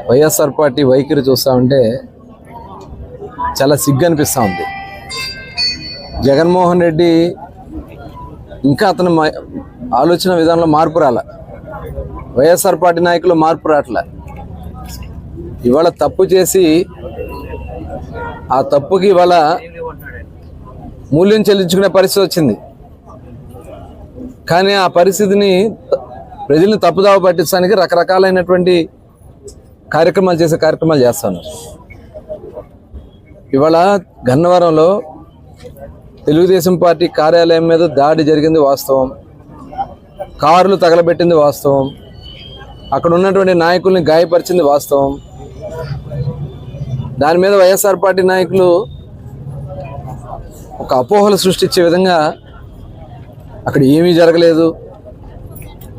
YSR party వైఖరి చూస్తూ ఉంటే చాలా సిగ్గు అనిపిస్తూ ఉంది. జగన్మోహన్ రెడ్డి ఇంకా అతని ఆలోచన విధానంలో మార్పు రాల, వైఎస్ఆర్ పార్టీ నాయకులు మార్పు రావట్లే. ఇవాళ తప్పు చేసి ఆ తప్పుకి ఇవాళ మూల్యం చెల్లించుకునే పరిస్థితి వచ్చింది. కానీ ఆ పరిస్థితిని ప్రజల్ని తప్పుదావ పట్టించడానికి రకరకాలైనటువంటి కార్యక్రమాలు చేస్తున్నారు. ఇవాళ గన్నవరంలో తెలుగుదేశం పార్టీ కార్యాలయం మీద దాడి జరిగింది వాస్తవం, కార్లు తగలబెట్టింది వాస్తవం, అక్కడ ఉన్నటువంటి నాయకుల్ని గాయపరిచింది వాస్తవం. దాని మీద వైఎస్ఆర్ పార్టీ నాయకులు ఒక అపోహలు సృష్టించే విధంగా అక్కడ ఏమీ జరగలేదు,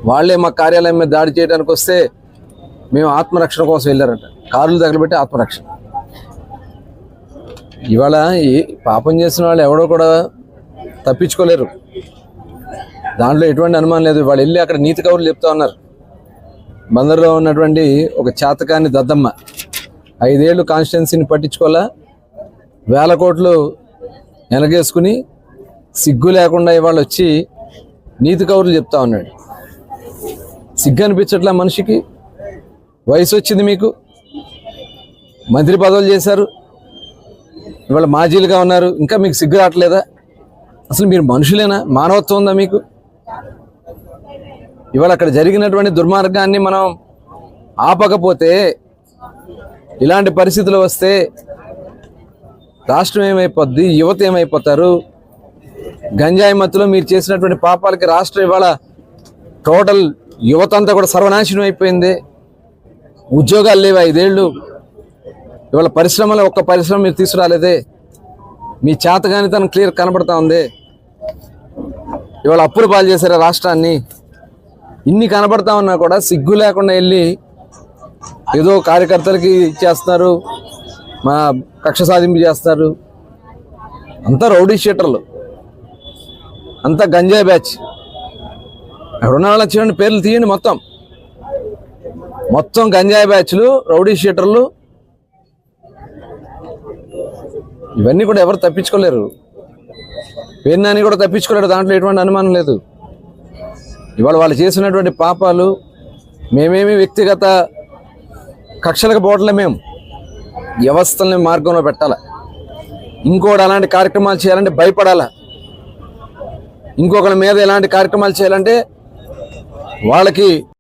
వాళ్ళే మా కార్యాలయం మీద దాడి చేయడానికి వస్తే మేము ఆత్మరక్షణ కోసం వెళ్ళారంట. కార్లు తగలబెట్టి ఆత్మరక్షణ. ఇవాళ ఈ పాపం చేసిన వాళ్ళు ఎవడో కూడా తప్పించుకోలేరు, దాంట్లో ఎటువంటి అనుమానం లేదు. వాళ్ళు వెళ్ళి అక్కడ నీతి కబుర్లు చెప్తా ఉన్నారు. బందర్లో ఉన్నటువంటి ఒక చేతకాని దద్దమ్మ 5 ఏళ్ళు కాన్స్టిట్యున్సీని పట్టించుకోవాలా, 1000 కోట్లు వెనగేసుకుని సిగ్గు లేకుండా ఇవాళ వచ్చి నీతి కబుర్లు చెప్తా ఉన్నాడు. సిగ్గు అనిపించట్లా మనిషికి? వయసు వచ్చింది, మీకు మంత్రి పదవులు చేశారు, ఇవాళ మాజీలుగా ఉన్నారు, ఇంకా మీకు సిగ్గు రావట్లేదా? అసలు మీరు మనుషులేనా? మానవత్వం ఉందా మీకు? ఇవాళ అక్కడ జరిగినటువంటి దుర్మార్గాన్ని మనం ఆపకపోతే, ఇలాంటి పరిస్థితులు వస్తే రాష్ట్రం ఏమైపోద్ది, యువత ఏమైపోతారు? గంజాయి మత్తులో మీరు చేసినటువంటి పాపాలకి రాష్ట్రం ఇవాళ టోటల్ యువత అంతా కూడా సర్వనాశనం అయిపోయింది. ఉద్యోగాలు లేవు 5 ఏళ్ళు. ఇవాళ పరిశ్రమలో ఒక్క పరిశ్రమ మీరు తీసుకురాలేదే. మీ చేతగానితనం క్లియర్ కనబడతా ఉంది. ఇవాళ అప్పులు పాలు చేశారు రాష్ట్రాన్ని. ఇన్ని కనబడతా ఉన్నా కూడా సిగ్గు లేకుండా వెళ్ళి ఏదో కార్యకర్తలకి ఇచ్చేస్తున్నారు, మా కక్ష సాధింపు చేస్తారు. అంతా రౌడీ షీటర్లు, అంతా గంజాయి బ్యాచ్. అక్కడ ఉన్న వాళ్ళ చూడండి, పేర్లు తీయండి, మొత్తం గంజాయి బ్యాచ్లు, రౌడీ షీటర్లు. ఇవన్నీ కూడా ఎవరు తప్పించుకోలేరు. పేర్నాని కూడా తప్పించుకోలేరు, దాంట్లో ఎటువంటి అనుమానం లేదు. ఇవాళ వాళ్ళు చేసినటువంటి పాపాలు మేమేమి వ్యక్తిగత కక్షలకు పోవట్లే, మేము వ్యవస్థల్ని మార్గంలో పెట్టాలా. ఇంకోటి అలాంటి కార్యక్రమాలు చేయాలంటే భయపడాలా. ఇంకొకరి మీద ఎలాంటి కార్యక్రమాలు చేయాలంటే వాళ్ళకి